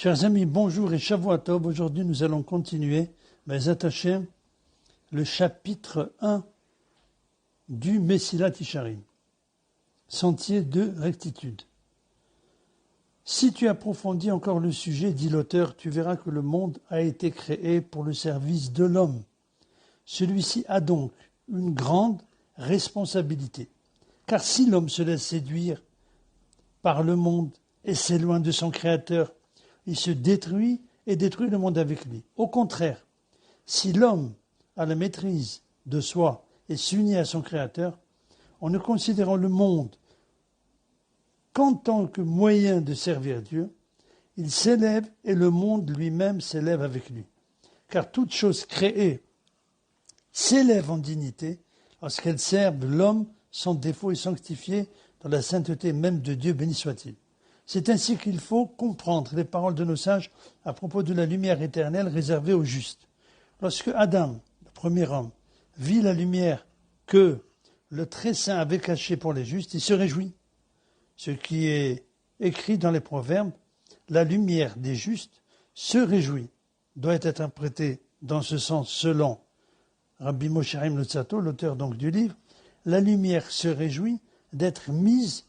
Chers amis, bonjour et Shavua Tov. Aujourd'hui, nous allons continuer, Be'ezrat Hashem, le chapitre 1 du Mesilat Yesharim, sentier de rectitude. Si tu approfondis encore le sujet, dit l'auteur, tu verras que le monde a été créé pour le service de l'homme. Celui-ci a donc une grande responsabilité. Car si l'homme se laisse séduire par le monde et s'éloigne de son Créateur, il se détruit et détruit le monde avec lui. Au contraire, si l'homme a la maîtrise de soi et s'unit à son Créateur, en ne considérant le monde qu'en tant que moyen de servir Dieu, il s'élève et le monde lui-même s'élève avec lui. Car toute chose créée s'élève en dignité lorsqu'elle serve l'homme sans défaut et sanctifié dans la sainteté même de Dieu, béni soit-il. C'est ainsi qu'il faut comprendre les paroles de nos sages à propos de la lumière éternelle réservée aux justes. Lorsque Adam, le premier homme, vit la lumière que le Très-Saint avait cachée pour les justes, il se réjouit. Ce qui est écrit dans les Proverbes, la lumière des justes se réjouit, doit être interprété dans ce sens selon Rabbi Moshe Chaim Luzzatto, l'auteur donc du livre. La lumière se réjouit d'être mise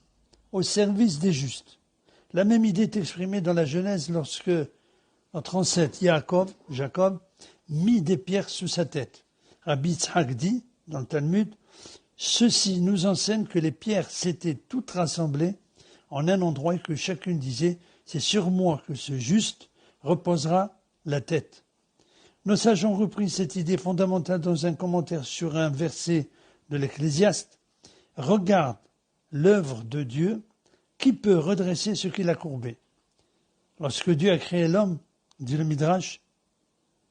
au service des justes. La même idée est exprimée dans la Genèse lorsque, en 37, Jacob, mit des pierres sous sa tête. Rabbi Yitzhak dit, dans le Talmud, ceci nous enseigne que les pierres s'étaient toutes rassemblées en un endroit et que chacune disait, c'est sur moi que ce juste reposera la tête. Nos sages ont repris cette idée fondamentale dans un commentaire sur un verset de l'Ecclésiaste. Regarde l'œuvre de Dieu, qui peut redresser ce qu'il a courbé? Lorsque Dieu a créé l'homme, dit le Midrash,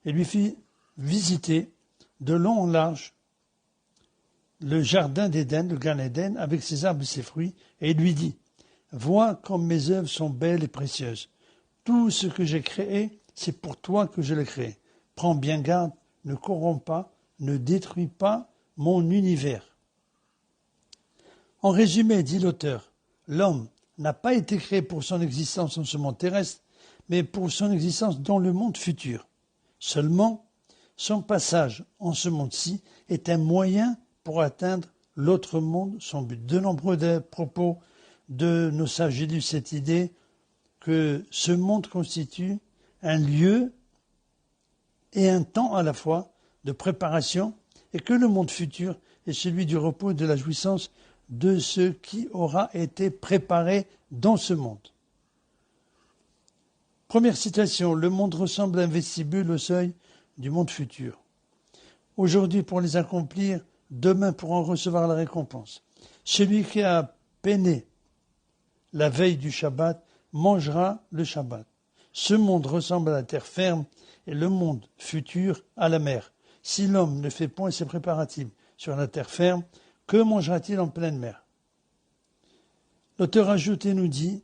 et lui fit visiter de long en large le jardin d'Éden, le Gan Éden, avec ses arbres et ses fruits, et il lui dit, vois comme mes œuvres sont belles et précieuses. Tout ce que j'ai créé, c'est pour toi que je l'ai créé. Prends bien garde, ne corromps pas, ne détruis pas mon univers. En résumé, dit l'auteur, l'homme n'a pas été créé pour son existence en ce monde terrestre, mais pour son existence dans le monde futur. Seulement, son passage en ce monde-ci est un moyen pour atteindre l'autre monde, son but. De nombreux propos de nos sages illustrent cette idée que ce monde constitue un lieu et un temps à la fois de préparation et que le monde futur est celui du repos et de la jouissance de ce qui aura été préparé dans ce monde. Première citation, le monde ressemble à un vestibule au seuil du monde futur. Aujourd'hui pour les accomplir, demain pour en recevoir la récompense. Celui qui a peiné la veille du Shabbat mangera le Shabbat. Ce monde ressemble à la terre ferme et le monde futur à la mer. Si l'homme ne fait point ses préparatifs sur la terre ferme, que mangera-t-il en pleine mer? L'auteur ajoute et nous dit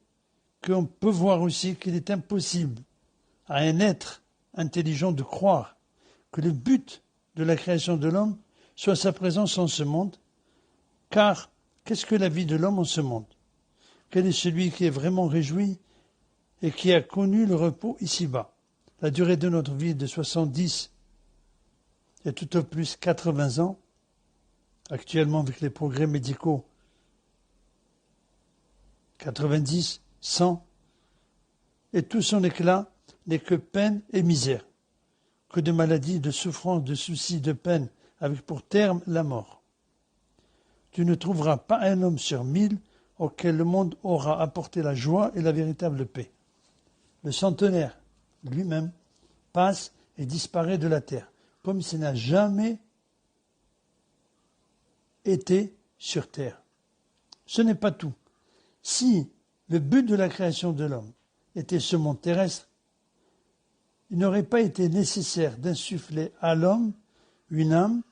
qu'on peut voir aussi qu'il est impossible à un être intelligent de croire que le but de la création de l'homme soit sa présence en ce monde, car qu'est-ce que la vie de l'homme en ce monde? Quel est celui qui est vraiment réjoui et qui a connu le repos ici-bas? La durée de notre vie est de 70 et tout au plus 80 ans. Actuellement, avec les progrès médicaux, 90, 100, et tout son éclat n'est que peine et misère, que de maladies, de souffrances, de soucis, de peine, avec pour terme la mort. Tu ne trouveras pas un homme sur 1000 auquel le monde aura apporté la joie et la véritable paix. Le centenaire, lui-même, passe et disparaît de la terre, comme s'il n'a jamais été sur terre. Ce n'est pas tout. Si le but de la création de l'homme était ce monde terrestre, il n'aurait pas été nécessaire d'insuffler à l'homme une âme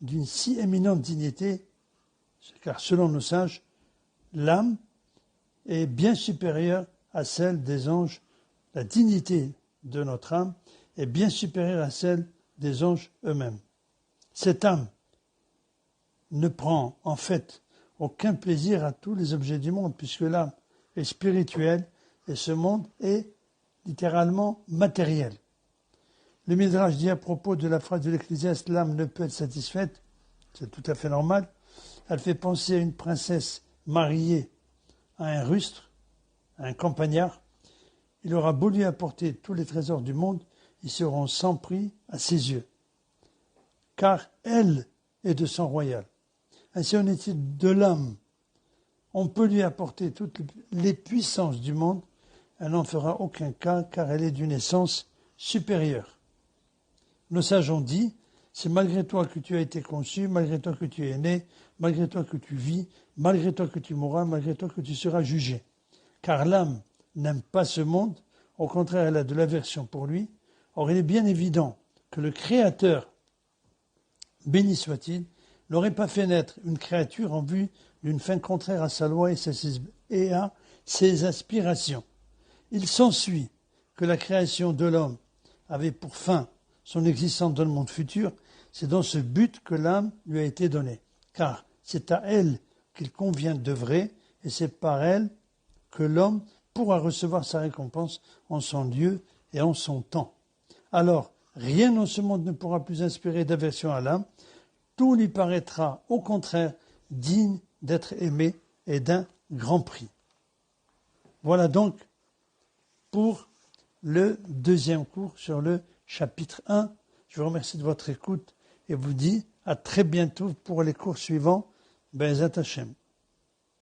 d'une si éminente dignité, car selon nos sages, l'âme est bien supérieure à celle des anges. La dignité de notre âme est bien supérieure à celle des anges eux-mêmes. Cette âme ne prend en fait aucun plaisir à tous les objets du monde, puisque l'âme est spirituelle et ce monde est littéralement matériel. Le Midrash dit à propos de la phrase de l'Ecclésiaste, l'âme ne peut être satisfaite, c'est tout à fait normal. Elle fait penser à une princesse mariée à un rustre, à un campagnard. Il aura beau lui apporter tous les trésors du monde, ils seront sans prix à ses yeux, car elle est de sang royal. Ainsi en est-il de l'âme. On peut lui apporter toutes les puissances du monde, elle n'en fera aucun cas, car elle est d'une essence supérieure. Nos sages ont dit, c'est malgré toi que tu as été conçu, malgré toi que tu es né, malgré toi que tu vis, malgré toi que tu mourras, malgré toi que tu seras jugé. Car l'âme n'aime pas ce monde, au contraire elle a de l'aversion pour lui. Or il est bien évident que le Créateur, béni soit-il, n'aurait pas fait naître une créature en vue d'une fin contraire à sa loi et à ses aspirations. Il s'ensuit que la création de l'homme avait pour fin son existence dans le monde futur, c'est dans ce but que l'âme lui a été donnée, car c'est à elle qu'il convient d'œuvrer, et c'est par elle que l'homme pourra recevoir sa récompense en son lieu et en son temps. Alors, rien dans ce monde ne pourra plus inspirer d'aversion à l'âme, tout lui paraîtra au contraire digne d'être aimé et d'un grand prix. Voilà donc pour le deuxième cours sur le chapitre 1. Je vous remercie de votre écoute et vous dis à très bientôt pour les cours suivants. Be'ezrat Hashem.